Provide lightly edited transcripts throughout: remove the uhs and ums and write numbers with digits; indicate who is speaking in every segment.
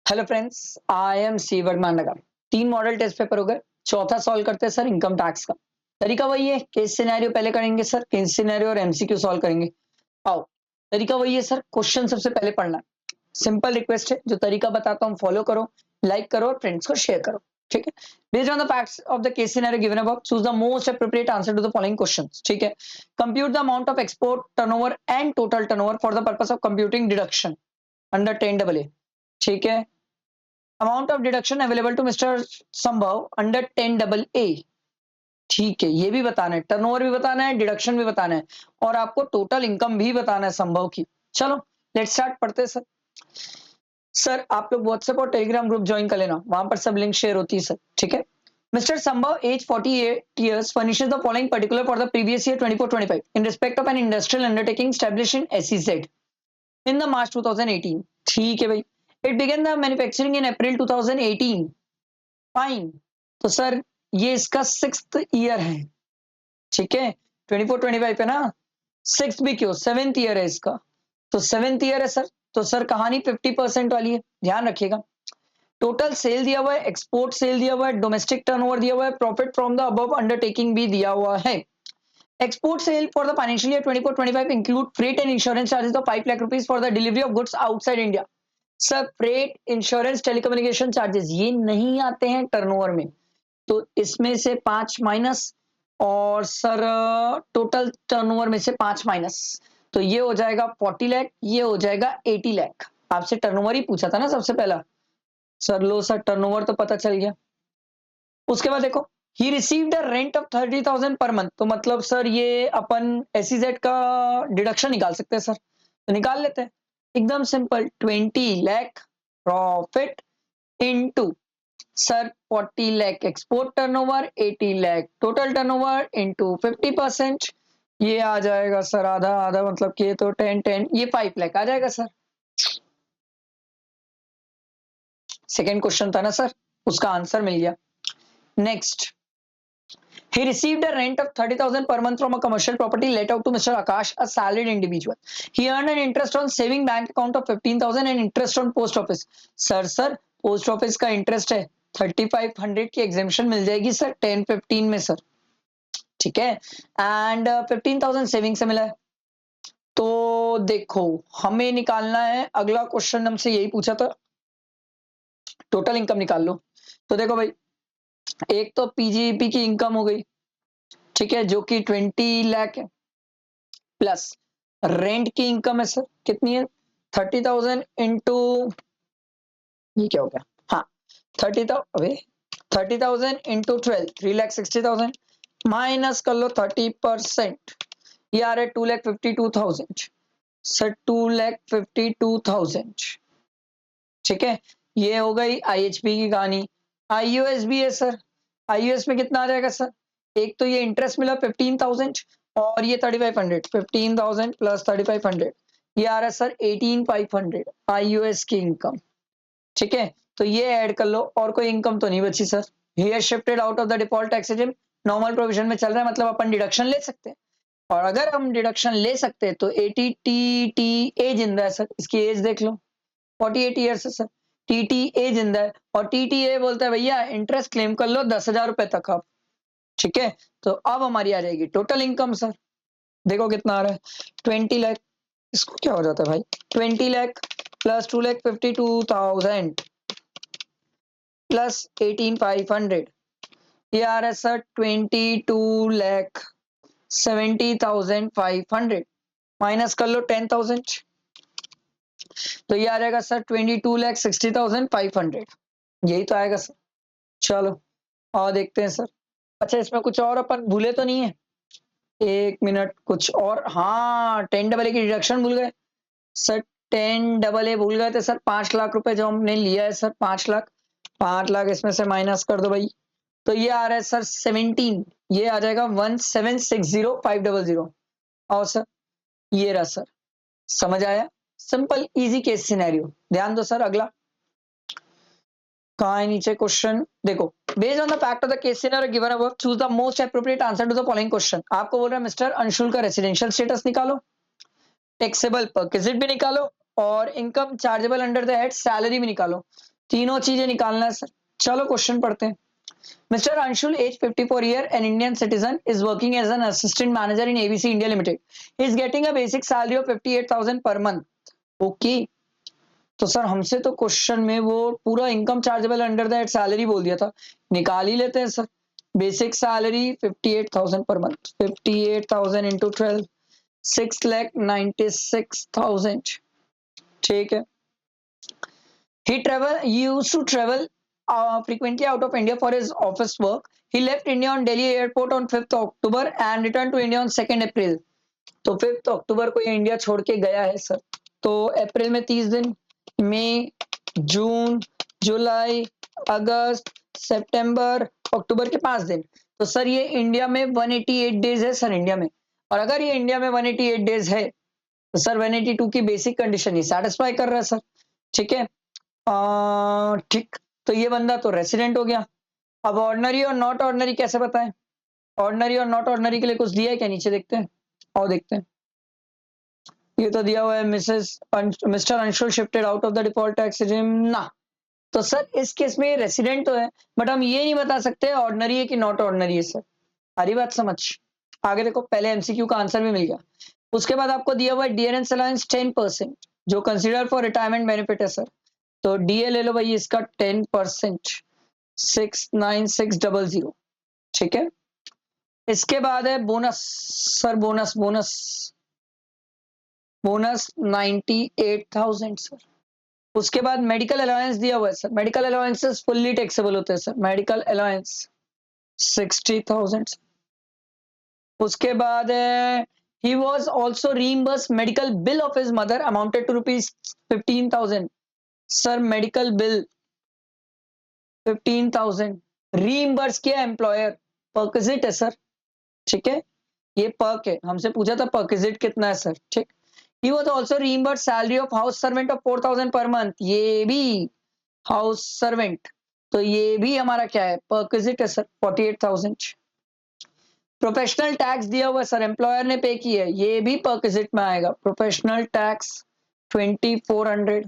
Speaker 1: Hello friends, I am C Verma. तीन model test paper हो गए। चौथा सॉल्व करते हैं सर इनकम टैक्स का। तरीका वही है, केस सिनेरियो पहले करेंगे सर, केस सिनेरियो और एमसीक्यू सॉल्व करेंगे। आओ, तरीका वही है सर, क्वेश्चन सबसे पहले पढ़ना है। सिंपल रिक्वेस्ट है, जो तरीका बताता हूँ फॉलो करो, लाइक करो और फ्रेंड्स को शेयर करो। ठीक है। Based on the facts of the case scenario given above, choose the most appropriate answer to the following questions. ठीक है। Compute the amount of export turnover and total turnover for the purpose of computing deduction under 10AA। ठीक है। Amount of deduction available to mister Sambhav under 10AA। ठीक है, ये भी बताना है, टर्नओवर भी बताना है, डिडक्शन भी बताना है और आपको टोटल इनकम भी बताना है संभव की। चलो लेट्स स्टार्ट, पढ़ते हैं सर। सर आप लोग व्हाट्सएप और टेलीग्राम ग्रुप ज्वाइन कर लेना, वहां पर सब लिंक शेयर होती है सर। ठीक है। Mr. Sambhav, age 48 years, furnishes the following particular for the previous year 24-25 in respect of an industrial undertaking established in SEZ in the March 2018। ठीक है भाई। It began the manufacturing in April 2018। Fine. तो sir ये इसका 6th year है। ठीक है। 24-25 पे ना, 6th भी क्यों, 7th ईयर है इसका। तो 7th ईयर है सर। तो सर कहानी 50% वाली है, ध्यान रखिएगा। टोटल सेल दिया हुआ है, एक्सपोर्ट सेल दिया हुआ है, डोमेस्टिक टर्नओवर दिया हुआ है, profit from the above undertaking भी दिया हुआ है। Export cell for the financial year 24-25 include freight and insurance charges of 5 lakh rupees for the delivery of goods outside India. Sir freight, insurance, telecommunication charges ये नहीं आते हैं टर्नओवर में, तो इसमें से 5 माइनस और सर टोटल टर्नओवर में से 5 माइनस, तो ये हो जाएगा 40 लाख, ये हो जाएगा 80 लाख। आपसे टर्नओवर ही पूछा था ना सबसे पहला। सर लो सर, टर्नओवर तो पता चल गया। उसके बाद देखो, he received a rent of 30,000 per month, तो मतलब सर ये अपन एसईजेड का डिडक्शन निकाल सकते हैं सर, तो निकाल लेते हैं। एकदम simple, 20 lakh profit into sir 40 lakh export turnover, 80 lakh total turnover into 50%। ये आ जाएगा सर आधा आधा, मतलब कि ये तो 10 ये 5 लाख आ जाएगा सर। सेकेंड क्वेश्चन था ना सर, उसका आंसर मिल गया। Next, he received a rent of 30,000 per month from a commercial property let out to Mr. Akash, a salaried individual. He earned an interest on saving bank account of 15,000 and interest on post office। Sir post office का interest है 3500 की exemption मिल जाएगी sir 10-15 में sir. ठीक है। And 15,000 saving से मिला है। तो देखो, हमें निकालना है, अगला क्वेश्चन हमसे यही पूछा था, टोटल इनकम निकाल लो। तो देखो भाई, एक तो पीजीईपी की इनकम हो गई, ठीक है, जो कि 20 लाख है, प्लस रेंट की इनकम है सर, कितनी है 30,000 इंटू, ये क्या हो गया, हाँ 30,000 इंटू 12, 3,60,000 माइनस कर लो 30%, ये आ रहा है 2,52,000 सर, 2,52,000। ठीक है। ये हो गई आईएचपी की कहानी। आईयूएस भी है सर, आईयूएस में कितना आ जाएगा सर, एक तो ये इंटरेस्ट मिला 15,000 और ये 3,500, 15,000 प्लस 3,500, ये आ रहा है सर 18,500 आईयूएस की इनकम। ठीक है। तो ये ऐड कर लो, और कोई इनकम तो नहीं बची sir. Here shifted out of the default tax regime, normal provision में चल रहा है, मतलब अपन डिडक्शन ले सकते हैं। और अगर हम डिडक्शन ले सकते हैं तो एटीटीटीए जिंदा है सर, इसकी एज देख लो 48 ईयर्स है सर। टीटीए जिंदा है और टीटीए बोलता है भैया इंटरेस्ट क्लेम कर लो 10,000 रुपए तक आप। ठीक है। तो अब हमारी आ जाएगी टोटल इनकम सर, देखो कितना आ रहा है 20 लाख। इसको क्या हो जाता है भाई, 20 लाख प्लस 2,52,000 प्लस 18,500, ये आ रहा है सर 22,70,500 माइनस कर लो 10,000, तो ये आ जाएगा सर 22,60,500, यही तो आएगा सर। चलो और देखते हैं सर। अच्छा, इसमें कुछ और अपन भूले तो नहीं है, एक मिनट, कुछ और, हाँ 10AA की डिडक्शन भूल गए सर। 10AA भूल गए थे सर, 5 लाख रुपए जो हमने लिया है सर, 5 लाख, 5 लाख इसमें से माइनस कर दो भाई, तो ये आ रहा है सर 17, ये आ जाएगा 1,760,500। और सर ये रहा सर, समझ आया, सिंपल इजी केस सिनेरियो। ध्यान दो सर, अगला कहाँ है नीचे क्वेश्चन, देखो, based on the fact of the case scenario given above, choose the most appropriate answer to the following question. आपको बोल रहा है मिस्टर अंशुल का रेसिडेंशियल स्टेटस निकालो, टैक्सेबल परक्विजिट भी निकालो और income chargeable under the head salary भी निकालो। तीनों चीजें निकालना है सर। चलो क्वेश्चन पढ़ते हैं। Mr. Anshul, age 54 year, an Indian citizen, is working as an assistant manager in ABC India Limited. He is getting a basic salary of 58,000 per month. Okay. तो सर हमसे तो क्वेश्चन में वो पूरा income chargeable under that salary बोल दिया था, निकाल ही लेते हैं sir. Basic salary 58,000 per month, 58,000 into 12, 6,96,000। ठीक है। He used to travel frequently out of India for his office work. He left India on Delhi airport on 5th October and returned to India on 2nd April. तो 5th अक्टूबर को ये India छोड़ के गया है sir. तो अप्रैल में 30 दिन, मई, जून, जुलाई, अगस्त, सितंबर, अक्टूबर के 5 दिन। तो सर ये इंडिया में 188 डेज है सर इंडिया में। और अगर ये इंडिया में 188 डेज है तो सर 182 की बेसिक कंडीशन ही सेटिस्फाई कर रहा है सर। ठीक है। ठीक, तो ये बंदा तो रेसिडेंट हो गया। अब ऑर्डिनरी और नॉट ऑर्डिनरी कैसे बताएं? ऑर्डिनरी और नॉट ऑर्डिनरी के लिए कुछ दिया है क्या? नीचे देखते हैं और देखते हैं। ये तो दिया हुआ है mister Anshul shifted out of the default tax regime ना। तो सर इस केस में रेसिडेंट तो है, बट हम ये नहीं बता सकते ऑर्डिनरी है कि नॉट ऑर्डिनरी है सर। सारी बात समझ। आगे देखो, पहले एमसीक्यू का आंसर भी मिल गया। उसके बाद आपको दिया हुआ है डीएनएस अलाउंस 10% जो कंसीडर फॉर रिटायरमेंट बेनिफिट है सर। तो डीए ले लो भाई, इसका 10%, 69600। ठीक है। इसके बाद है bonus sir, bonus bonus bonus 98,000 sir. उसके बाद मेडिकल अलाउंस दिया हुआ है sir. Medical allowances fully taxable होते हैं सर। Medical allowance 60,000। उसके बाद he was also reimbursed medical bill of his mother amounted to rupees 15,000 sir. Medical bill 15,000 reimburse किया एम्प्लॉयर, परक्विजिट है सर। ठीक है, ये पर्क है, हमसे पूछा था परक्विजिट कितना है सर। ठीक। He was also reimbursed salary of house servant of 4,000 per month। ये भी हाउस सर्वेंट, तो ये भी हमारा क्या है? परक्विजिट है सर, 48,000। प्रोफेशनल टैक्स दिया हुआ है सर, एम्प्लॉयर ने पे की है, ये भी परक्विजिट में आएगा। Professional tax 2400।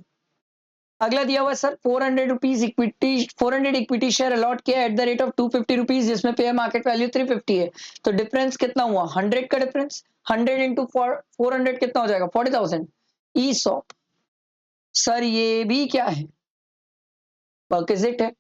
Speaker 1: अगला दिया हुआ है sir 400 rupees equity, 400 equity share allot किया at the rate of 250 rupees, जिसमें पे मार्केट वैल्यू 350 है। तो डिफरेंस कितना हुआ? 100 का डिफरेंस। 100 इंटू 400 कितना हो जाएगा? 40,000। ई सॉप सर, ये भी क्या है? परक्विजिट है।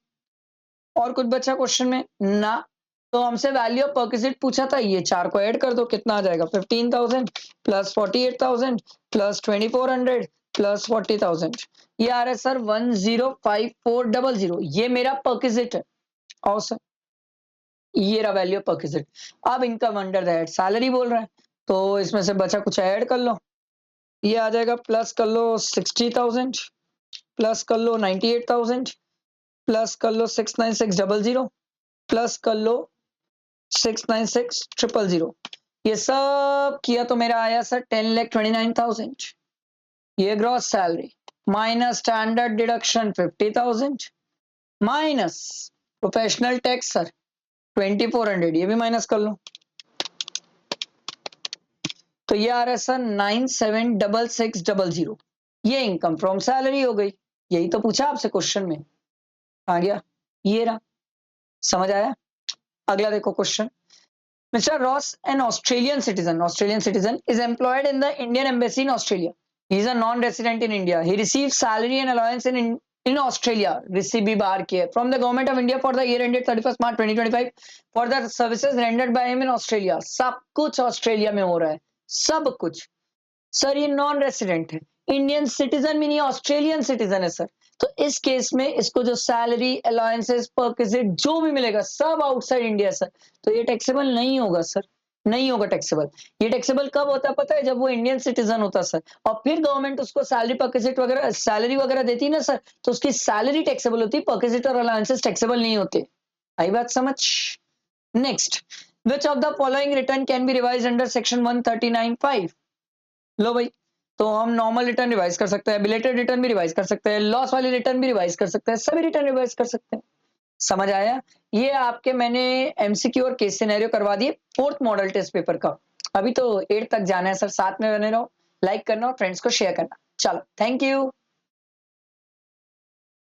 Speaker 1: और कुछ बचा क्वेश्चन में ना? तो हमसे वैल्यू ऑफ परक्विजिट पूछा था, ये चार को ऐड कर दो, कितना आ जाएगा? 15,000 प्लस 48,000 प्लस 2400 प्लस 40,000। ये आ रहा है सर 105400। ये मेरा परक्विजिट है। और सर ये रहा वैल्यू ऑफ परक्विजिट। अब इनकम अंडर दैट सैलरी बोल रहा है, तो इसमें से बचा कुछ ऐड कर लो। ये आ जाएगा, प्लस कर लो 60,000 प्लस कर लो 98,000 प्लस कर लो 69600 प्लस कर लो 696,000। ये सब किया तो मेरा आया सर 10,29,000। ये gross salary minus standard deduction 50,000 minus professional tax sir 2400, ये भी माइनस कर लो। तो ये आ रहा है सर 976600। ये इनकम फ्रॉम सैलरी हो गई। यही तो पूछा आपसे क्वेश्चन में, आ गया ये रहा। समझ आया? अगला देखो question. Mr. Ross, an Australian citizen is employed in the Indian Embassy in Australia. He is a non-resident in India. He receives salary and allowance in Australia. Receive भी बाहर किया from the government of India for the year ended 31st March 2025 for the services rendered by him in Australia. सब कुछ Australia में हो रहा है, सब कुछ। सर ये नॉन रेसिडेंट है, इंडियन सिटीजन भी नहीं, ऑस्ट्रेलियन सिटीजन है सर। तो इस केस में इसको जो सैलरी, अलाउंसेस, परक्विजिट जो भी मिलेगा सब आउटसाइड इंडिया सर। तो ये टैक्सेबल नहीं होगा सर, नहीं होगा टैक्सेबल। ये टैक्सेबल कब होता है पता है? जब वो इंडियन सिटीजन होता सर, और फिर गवर्नमेंट उसको सैलरी, परक्विजिट वगैरह, सैलरी वगैरह देती है ना सर, तो उसकी सैलरी टैक्सेबल होती है, परक्विजिट और अलाउंसेस टैक्सेबल नहीं होते। आई बात समझ? Next, which of the following return can be revise under section 139(5)? लो भाई, तो हम नॉर्मल रिटर्न रिवाइज कर सकते हैं, बिलेटेड रिटर्न भी रिवाइज कर सकते हैं, लॉस वाली रिटर्न भी रिवाइज कर सकते हैं, सभी रिटर्न रिवाइज कर सकते हैं। समझ आया? ये आपके मैंने एमसीक्यू और केस सिनेरियो करवा दिए 4th मॉडल टेस्ट पेपर का। अभी तो 8 तक जाना है सर, साथ में बने रहो, लाइक करना और फ्रेंड्स को शेयर करना। चलो, थैंक यू।